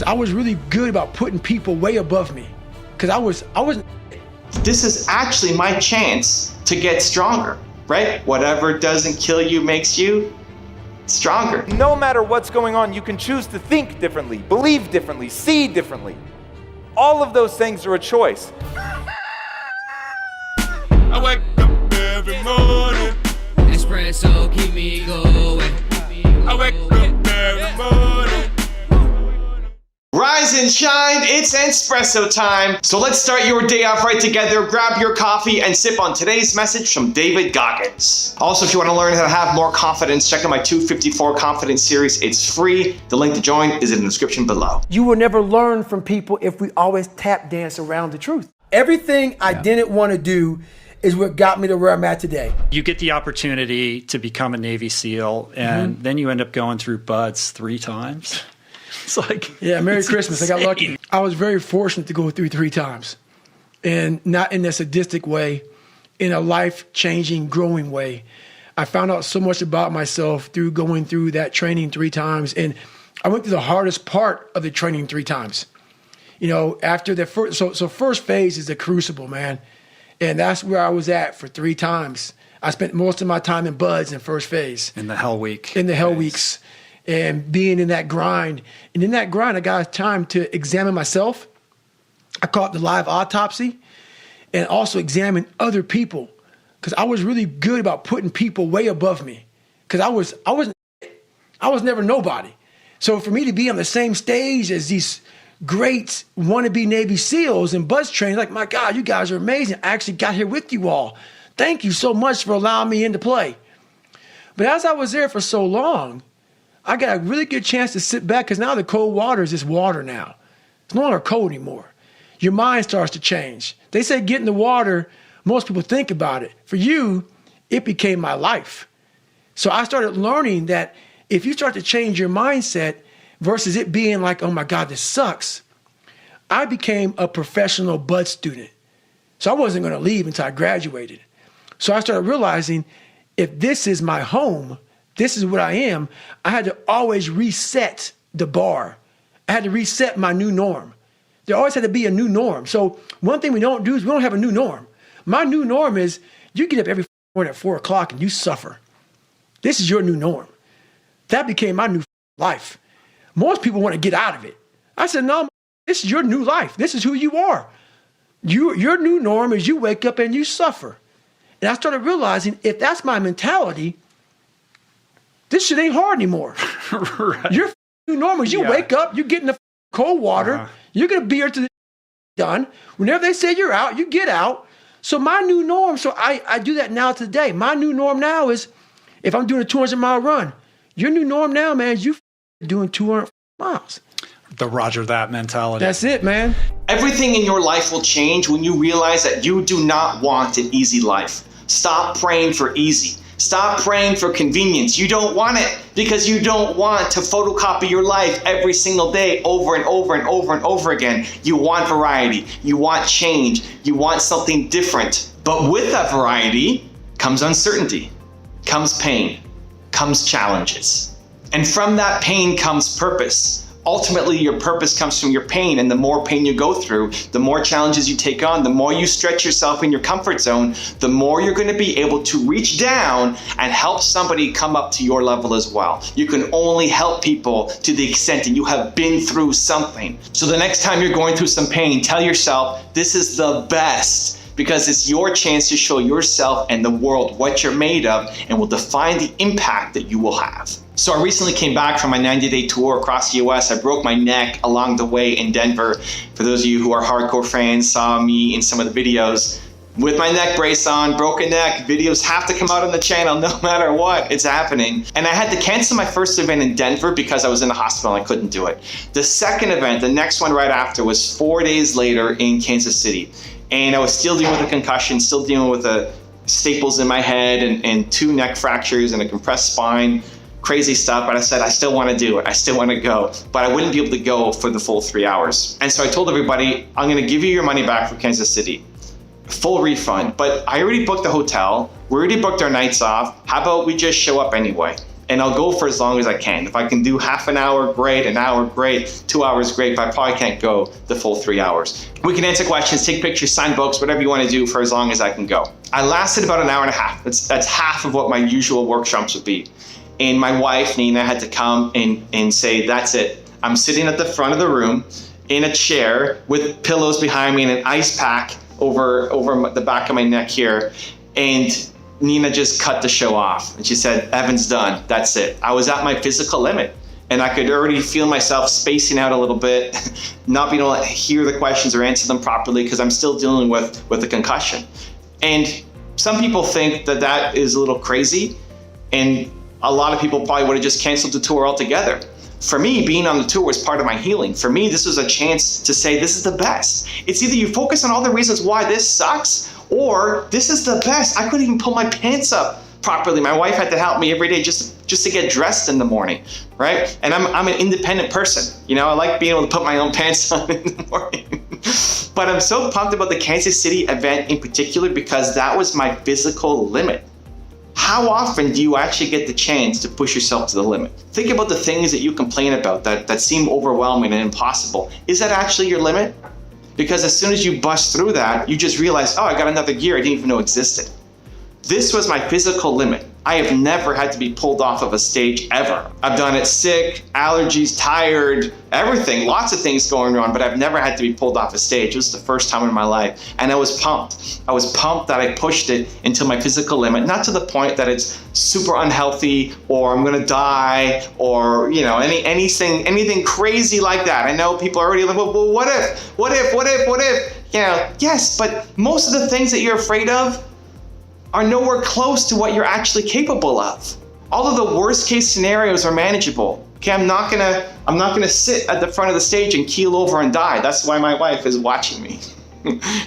because I was really good about putting people way above me. Because I was. This is actually my chance to get stronger, right? Whatever doesn't kill you makes you stronger. No matter what's going on, you can choose to think differently, believe differently, see differently. All of those things are a choice. I wake up every morning. Espresso, keep me going. I wake up every morning. Rise and shine, it's espresso time. So let's start your day off right together. Grab your coffee and sip on today's message from David Goggins. Also, if you want to learn how to have more confidence, check out my 254 Confidence series. It's free. The link to join is in the description below. You will never learn from people if we always tap dance around the truth. Everything I didn't want to do is what got me to where I'm at today. You get the opportunity to become a Navy SEAL, and then you end up going through BUD/S 3 times. It's like, yeah, Merry Christmas. insane. I got lucky. I was very fortunate to go through 3 times, and not in a sadistic way, in a life-changing, growing way. I found out so much about myself through going through that training 3 times, and I went through the hardest part of the training 3 times. You know, after the first, so first phase is the crucible, man, and that's where I was at for 3 times. I spent most of my time in BUD/S in first phase. In the hell week. In the hell weeks. And being in that grind. And in that grind, I got time to examine myself. I call it the live autopsy, and also examine other people, because I was really good about putting people way above me, because I was never nobody. So for me to be on the same stage as these great wannabe Navy SEALs and BUD/S trainers, like, my God, you guys are amazing. I actually got here with you all. Thank you so much for allowing me into play. But as I was there for so long, I got a really good chance to sit back, because now the cold water is just water now. It's no longer cold anymore. Your mind starts to change. They say get in the water, most people think about it. For you, it became my life. So I started learning that if you start to change your mindset versus it being like, oh my God, this sucks, I became a professional BUD/S student. So I wasn't going to leave until I graduated. So I started realizing if this is my home, this is what I am, I had to always reset the bar. I had to reset my new norm. There always had to be a new norm. So one thing we don't do is we don't have a new norm. My new norm is you get up every morning at 4 o'clock and you suffer. This is your new norm. That became my new life. Most people want to get out of it. I said, no, this is your new life. This is who you are. Your new norm is you wake up and you suffer. And I started realizing if that's my mentality, this shit ain't hard anymore. Right. Your new normal is you wake up, you get in the cold water, you're going to be here till the done. Whenever they say you're out, you get out. So my new norm, so I do that now today. My new norm now is if I'm doing a 200-mile run, your new norm now, man, is you doing 200 miles. The Roger that mentality. That's it, man. Everything in your life will change when you realize that you do not want an easy life. Stop praying for easy. Stop praying for convenience. You don't want it because you don't want to photocopy your life every single day over and over and over and over again. You want variety. You want change. You want something different. But with that variety comes uncertainty, comes pain, comes challenges. And from that pain comes purpose. Ultimately, your purpose comes from your pain, and the more pain you go through, the more challenges you take on, the more you stretch yourself in your comfort zone, the more you're going to be able to reach down and help somebody come up to your level as well. You can only help people to the extent that you have been through something. So the next time you're going through some pain, tell yourself, this is the best, because it's your chance to show yourself and the world what you're made of and will define the impact that you will have. So I recently came back from my 90-day tour across the US. I broke my neck along the way in Denver. For those of you who are hardcore fans, saw me in some of the videos with my neck brace on, broken neck. Videos have to come out on the channel no matter what, it's happening. And I had to cancel my first event in Denver because I was in the hospital and I couldn't do it. The second event, the next one right after, was 4 days later in Kansas City. And I was still dealing with a concussion, still dealing with staples in my head and 2 neck fractures and a compressed spine. Crazy stuff, but I said, I still want to do it. I still want to go, but I wouldn't be able to go for the full 3 hours. And so I told everybody, I'm going to give you your money back from Kansas City. Full refund, but I already booked the hotel. We already booked our nights off. How about we just show up anyway? and I'll go for as long as I can. If I can do half an hour, great, an hour, great, 2 hours, great, but I probably can't go the full 3 hours. We can answer questions, take pictures, sign books, whatever you want to do for as long as I can go. I lasted about an hour and a half. That's half of what my usual workshops would be. And my wife, Nina, had to come and say, that's it. I'm sitting at the front of the room in a chair with pillows behind me and an ice pack over the back of my neck here. And Nina just cut the show off. And she said, Evan's done. That's it. I was at my physical limit. And I could already feel myself spacing out a little bit, not being able to hear the questions or answer them properly because I'm still dealing with a concussion. And some people think that that is a little crazy. And a lot of people probably would have just canceled the tour altogether. For me, being on the tour was part of my healing. For me, this was a chance to say, this is the best. It's either you focus on all the reasons why this sucks, or this is the best. I couldn't even pull my pants up properly. My wife had to help me every day just to get dressed in the morning, right? And I'm an independent person. You know, I like being able to put my own pants on in the morning. But I'm so pumped about the Kansas City event in particular because that was my physical limit. How often do you actually get the chance to push yourself to the limit? Think about the things that you complain about that seem overwhelming and impossible. Is that actually your limit? Because as soon as you bust through that, you just realize, oh, I got another gear I didn't even know existed. This was my physical limit. I have never had to be pulled off of a stage ever. I've done it sick, allergies, tired, everything, lots of things going on, but I've never had to be pulled off a stage. It was the first time in my life. And I was pumped. I was pumped that I pushed it into my physical limit, not to the point that it's super unhealthy or I'm gonna die or, you know, anything crazy like that. I know people are already like, well, what if? You know, yes, but most of the things that you're afraid of are nowhere close to what you're actually capable of. All of the worst case scenarios are manageable. Okay, I'm not gonna sit at the front of the stage and keel over and die. That's why my wife is watching me,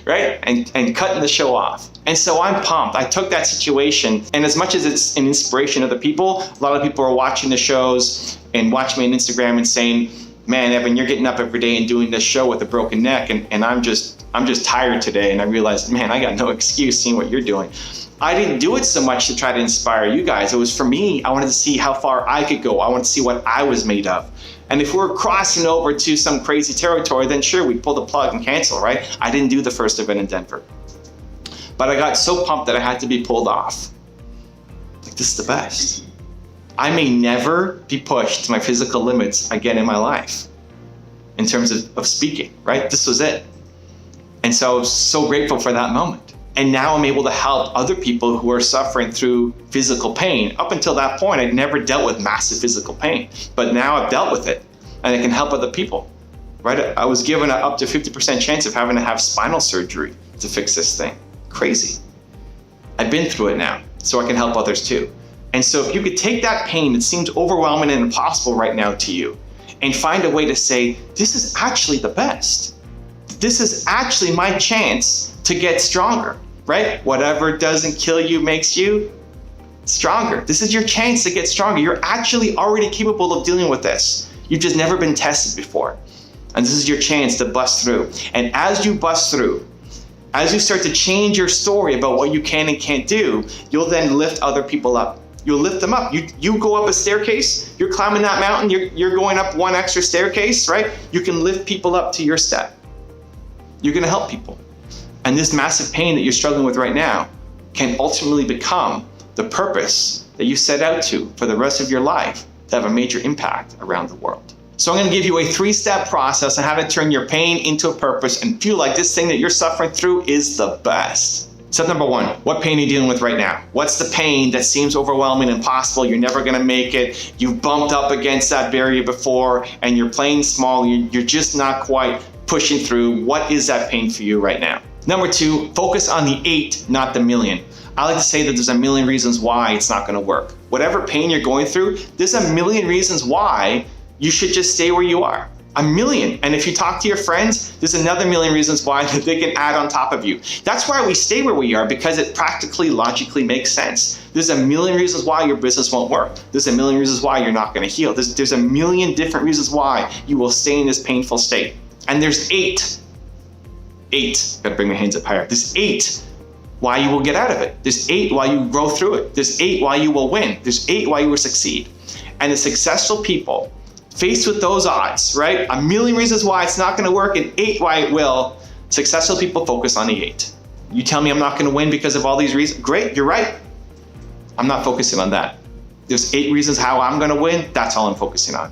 right? And cutting the show off. And so I'm pumped. I took that situation, and as much as it's an inspiration to other people, a lot of people are watching the shows and watching me on Instagram and saying, man, Evan, you're getting up every day and doing this show with a broken neck, and I'm just tired today. And I realized, man, I got no excuse seeing what you're doing. I didn't do it so much to try to inspire you guys. It was for me. I wanted to see how far I could go. I wanted to see what I was made of. And if we're crossing over to some crazy territory, then sure, we pull the plug and cancel, right? I didn't do the first event in Denver. But I got so pumped that I had to be pulled off. Like, this is the best. I may never be pushed to my physical limits again in my life in terms of speaking, right? This was it. And so I was so grateful for that moment. And now I'm able to help other people who are suffering through physical pain. Up until that point, I'd never dealt with massive physical pain, but now I've dealt with it and I can help other people, right? I was given an up to 50% chance of having to have spinal surgery to fix this thing. Crazy. I've been through it now, so I can help others too. And so if you could take that pain that seems overwhelming and impossible right now to you and find a way to say, this is actually the best. This is actually my chance to get stronger. Right? Whatever doesn't kill you makes you stronger. This is your chance to get stronger. You're actually already capable of dealing with this. You've just never been tested before. And this is your chance to bust through. And as you bust through, as you start to change your story about what you can and can't do, you'll then lift other people up. You'll lift them up. You go up a staircase, you're climbing that mountain, you're going up one extra staircase, right? You can lift people up to your step. You're gonna help people. And this massive pain that you're struggling with right now can ultimately become the purpose that you set out to for the rest of your life to have a major impact around the world. So I'm going to give you a 3-step process on how to turn your pain into a purpose and feel like this thing that you're suffering through is the best. Step number 1, what pain are you dealing with right now? What's the pain that seems overwhelming and impossible? You're never going to make it. You've bumped up against that barrier before and you're playing small. You're just not quite pushing through. What is that pain for you right now? Number 2, focus on the 8, not the million. I like to say that there's a million reasons why it's not going to work. Whatever pain you're going through, there's a million reasons why you should just stay where you are. A million. And if you talk to your friends, there's another million reasons why that they can add on top of you. That's why we stay where we are, because it practically, logically makes sense. There's a million reasons why your business won't work. There's a million reasons why you're not going to heal. There's a million different reasons why you will stay in this painful state. And there's 8, gotta bring my hands up higher. There's 8 why you will get out of it. There's 8 why you grow through it. There's 8 why you will win. There's 8 why you will succeed. And the successful people, faced with those odds, right? A million reasons why it's not going to work and 8 why it will. Successful people focus on the 8. You tell me I'm not going to win because of all these reasons. Great, you're right. I'm not focusing on that. There's 8 reasons how I'm going to win. That's all I'm focusing on.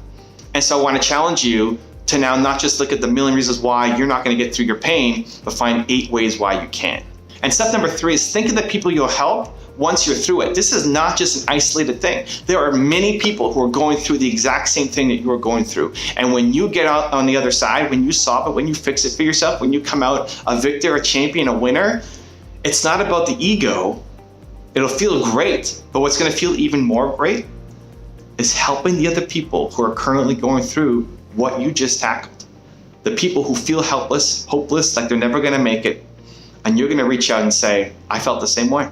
And so I want to challenge you to now not just look at the million reasons why you're not going to get through your pain, but find 8 ways why you can. And step number 3 is think of the people you'll help once you're through it. This is not just an isolated thing. There are many people who are going through the exact same thing that you are going through. And when you get out on the other side, when you solve it, when you fix it for yourself, when you come out a victor, a champion, a winner, it's not about the ego. It'll feel great, but what's going to feel even more great is helping the other people who are currently going through what you just tackled. The people who feel helpless, hopeless, like they're never going to make it. And you're going to reach out and say, I felt the same way.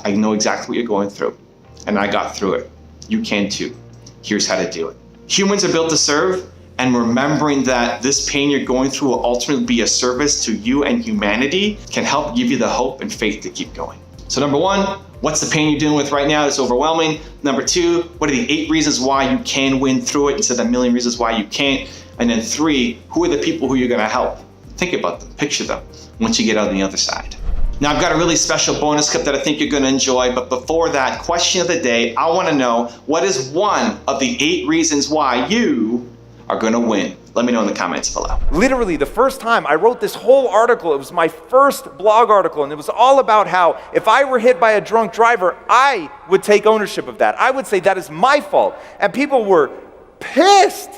I know exactly what you're going through, and I got through it. You can too. Here's how to do it. Humans are built to serve, and remembering that this pain you're going through will ultimately be a service to you and humanity can help give you the hope and faith to keep going. So number 1, what's the pain you're dealing with right now that's overwhelming? Number 2, what are the 8 reasons why you can win through it instead of a million reasons why you can't? And then 3, who are the people who you're going to help? Think about them, picture them once you get out on the other side. Now I've got a really special bonus clip that I think you're going to enjoy, but before that, question of the day, I want to know, what is one of the 8 reasons why you are going to win? Let me know in the comments below. Literally, the first time I wrote this whole article, it was my first blog article, and it was all about how if I were hit by a drunk driver, I would take ownership of that. I would say that is my fault. And people were pissed.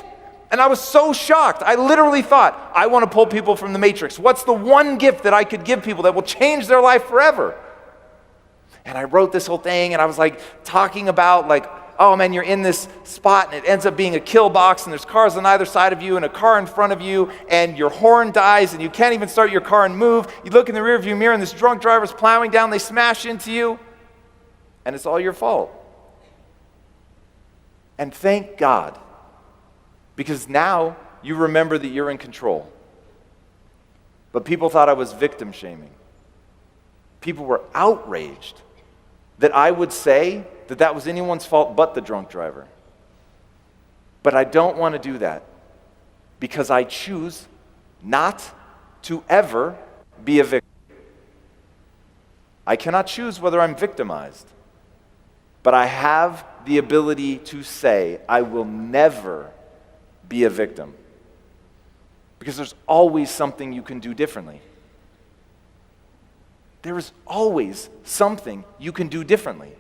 And I was so shocked. I literally thought, I want to pull people from the matrix. What's the one gift that I could give people that will change their life forever? And I wrote this whole thing, and I was like talking about like, oh man, you're in this spot, and it ends up being a kill box, and there's cars on either side of you, and a car in front of you, and your horn dies, and you can't even start your car and move. You look in the rearview mirror, and this drunk driver's plowing down, they smash into you, and it's all your fault. And thank God, because now you remember that you're in control. But people thought I was victim shaming. People were outraged that I would say that that was anyone's fault but the drunk driver. But I don't want to do that because I choose not to ever be a victim. I cannot choose whether I'm victimized, but I have the ability to say I will never be a victim, because there's always something you can do differently. There is always something you can do differently.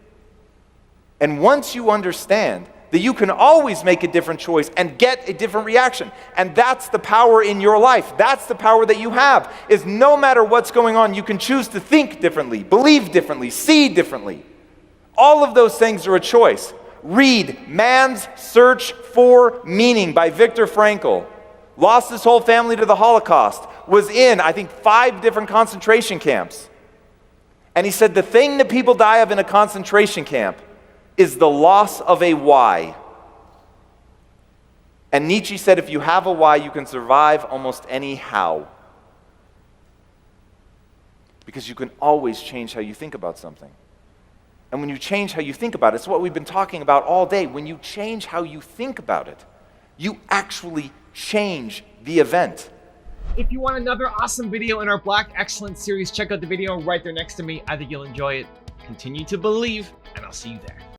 And once you understand that you can always make a different choice and get a different reaction, and that's the power in your life, that's the power that you have, is no matter what's going on, you can choose to think differently, believe differently, see differently. All of those things are a choice. Read Man's Search for Meaning by Viktor Frankl. Lost his whole family to the Holocaust. Was in, I think, 5 different concentration camps. And he said the thing that people die of in a concentration camp is the loss of a why. And Nietzsche said if you have a why, you can survive almost any how. Because you can always change how you think about something. And when you change how you think about it, it's what we've been talking about all day. When you change how you think about it, you actually change the event. If you want another awesome video in our Black Excellence series, check out the video right there next to me. I think you'll enjoy it. Continue to believe, and I'll see you there.